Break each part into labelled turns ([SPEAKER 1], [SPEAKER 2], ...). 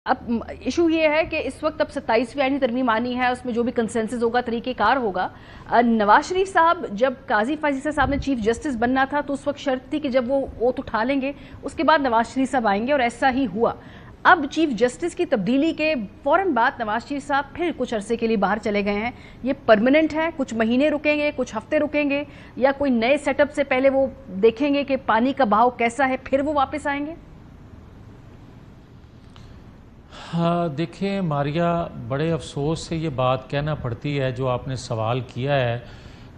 [SPEAKER 1] अब इशू ये है कि इस वक्त अब 27वीं आईनी तरमीम आनी है, उसमें जो भी कंसेंसस होगा, तरीक़ेकार होगा। नवाज शरीफ साहब जब काजी फाइज़ साहब ने चीफ जस्टिस बनना था तो उस वक्त शर्त थी कि जब वो ओथ उठा लेंगे उसके बाद नवाज शरीफ साहब आएंगे, और ऐसा ही हुआ। अब चीफ जस्टिस की तब्दीली के फौरन बाद नवाज शरीफ साहब फिर कुछ अरसे के लिए बाहर चले गए हैं। ये परमानेंट है? कुछ महीने रुकेंगे, कुछ हफ्ते रुकेंगे, या कोई नए सेटअप से पहले वो देखेंगे कि पानी का बहाव कैसा है, फिर वो वापस आएंगे?
[SPEAKER 2] हाँ, देखिए मारिया, बड़े अफसोस से ये बात कहना पड़ती है जो आपने सवाल किया है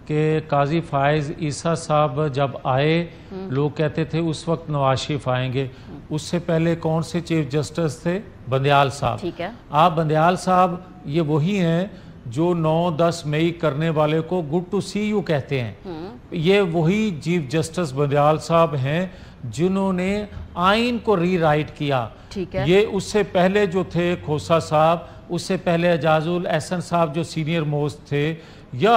[SPEAKER 2] कि काजी फायज़ ईसा साहब जब आए, लोग कहते थे उस वक्त नवाज शरीफ आएंगे। उससे पहले कौन से चीफ जस्टिस थे? बंदयाल साहब।
[SPEAKER 1] ठीक है,
[SPEAKER 2] आप बंदयाल साहब ये वही हैं जो 9-10 मई करने वाले को गुड टू सी यू कहते हैं। ये वही चीफ जस्टिस बंदयाल साहब हैं जिन्होंने आइन को रीराइट किया।
[SPEAKER 1] ठीक है।
[SPEAKER 2] ये उससे पहले जो थे खोसा साहब, उससे पहले एजाजुल एहसन साहब जो सीनियर मोस्ट थे, या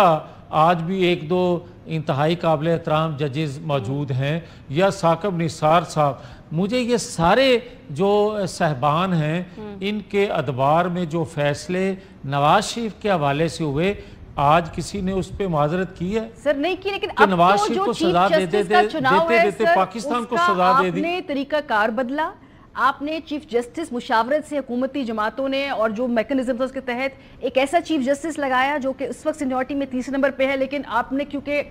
[SPEAKER 2] आज भी एक दो इंतहाई काबिल एहतराम जजेस मौजूद हैं, या साकिब निसार साहब। मुझे ये सारे जो साहबान हैं, इनके अदबार में जो फैसले नवाज शरीफ के हवाले से हुए, आज किसी ने उस पर माजरत की है?
[SPEAKER 1] सर नहीं की, लेकिन
[SPEAKER 2] अब नवाज शरीफ को सजा देते पाकिस्तान को सजा दे दी।
[SPEAKER 1] आपने तरीका कार बदला, आपने चीफ जस्टिस मुशावरत से हुकूमती जमातों ने और जो मैकेनिज्म था उसके तहत एक ऐसा चीफ जस्टिस लगाया जो कि इस वक्त सीनियरिटी में तीसरे नंबर पे है, लेकिन आपने क्योंकि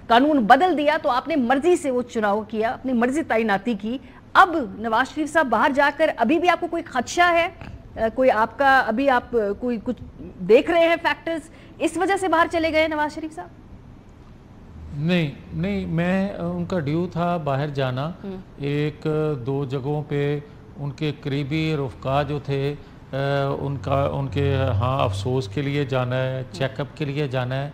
[SPEAKER 1] कानून बदल दिया तो आपने मर्जी से वो चुनाव किया, अपनी मर्जी तैनाती की। अब नवाज शरीफ साहब बाहर जाकर अभी भी आपको कोई खदशा है? कोई आपका अभी आप कोई कुछ देख रहे हैं फैक्टर्स, इस वजह से बाहर चले गए नवाज शरीफ साहब?
[SPEAKER 2] नहीं, मैं उनका ड्यू था बाहर जाना। एक दो जगहों पे उनके करीबी रफ़का जो थे, उनके हाँ अफसोस के लिए जाना है, चेकअप के लिए जाना है।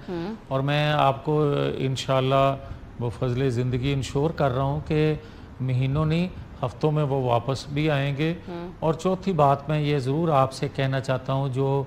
[SPEAKER 2] और मैं आपको इंशाल्लाह वो फजले ज़िंदगी इंश्योर कर रहा हूँ कि महीनों नहीं हफ्तों में वो वापस भी आएंगे। और चौथी बात मैं ये ज़रूर आपसे कहना चाहता हूँ, जो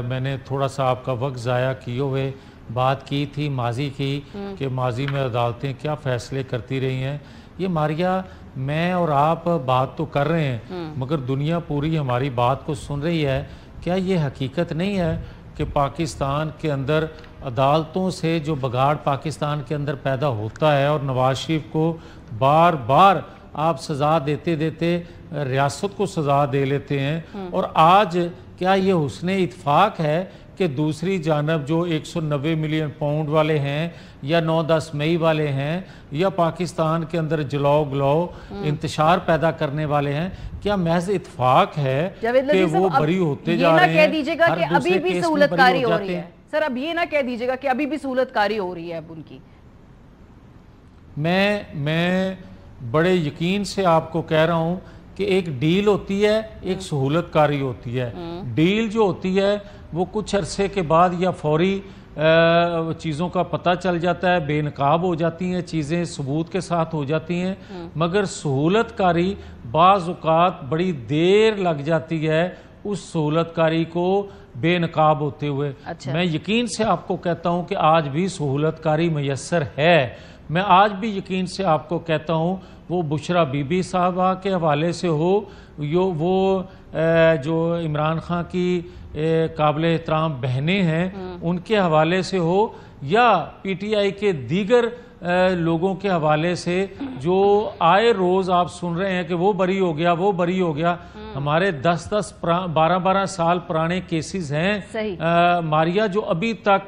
[SPEAKER 2] मैंने थोड़ा सा आपका वक्त ज़ाया किए हुए बात की थी माजी की, कि माजी में अदालतें क्या फ़ैसले करती रही हैं। ये मारिया, मैं और आप बात तो कर रहे हैं मगर दुनिया पूरी हमारी बात को सुन रही है। क्या ये हकीकत नहीं है कि पाकिस्तान के अंदर अदालतों से जो बगाड़ पाकिस्तान के अंदर पैदा होता है, और नवाज शरीफ को बार बार आप सज़ा देते देते रियासत को सज़ा दे लेते हैं। और आज क्या ये हुस्ने इत्फाक है कि दूसरी जानब जो 190 मिलियन पाउंड वाले हैं, या 9-10 मई वाले हैं, या पाकिस्तान के अंदर जलाओ गलाओ इंतशार पैदा करने वाले हैं, क्या महज इत्फाक है कि वो बरी होते जा रहे हैं?
[SPEAKER 1] कह दीजिएगा कि अभी भी सहूलतकारी हो रही है। सर अब ये ना कह दीजिएगा कि अभी भी सहूलतकारी हो रही है अब उनकी।
[SPEAKER 2] मैं बड़े यकीन से आपको कह रहा हूं कि एक डील होती है, एक सहूलतकारी होती है। डील जो होती है वो कुछ अरसे के बाद या फौरी चीज़ों का पता चल जाता है, बेनकाब हो जाती हैं चीज़ें, सबूत के साथ हो जाती हैं। मगर सहूलतकारी बाज़ औक़ात बड़ी देर लग जाती है उस सहूलतकारी को बेनकाब होते हुए।
[SPEAKER 1] अच्छा।
[SPEAKER 2] मैं यकीन से आपको कहता हूँ कि आज भी सहूलतकारी मैसर है। मैं आज भी यकीन से आपको कहता हूँ, वो बुशरा बीबी साहबा के हवाले से हो, वो जो इमरान खान की काबिल एहतराम बहनें हैं उनके हवाले से हो, या PTI के दीगर लोगों के हवाले से जो आए रोज़ आप सुन रहे हैं कि वो बरी हो गया, वो बरी हो गया। हमारे 10-10 12-12 साल पुराने केसेस हैं मारिया, जो अभी तक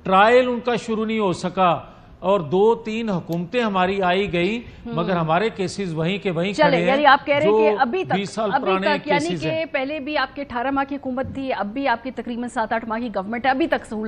[SPEAKER 2] ट्रायल उनका शुरू नहीं हो सका, और 2-3 हुकूमतें हमारी आई गई मगर हमारे केसेस वहीं के वहीं खड़े हैं।
[SPEAKER 1] यानी आप कह रहे हैं कि अभी तक
[SPEAKER 2] 20 साल पुराने केसेस हैं।
[SPEAKER 1] पहले भी आपके 18 माह की हुकूमत थी, अब भी आपकी तकरीबन 7-8 माह की गवर्नमेंट है, अभी तक सहूलत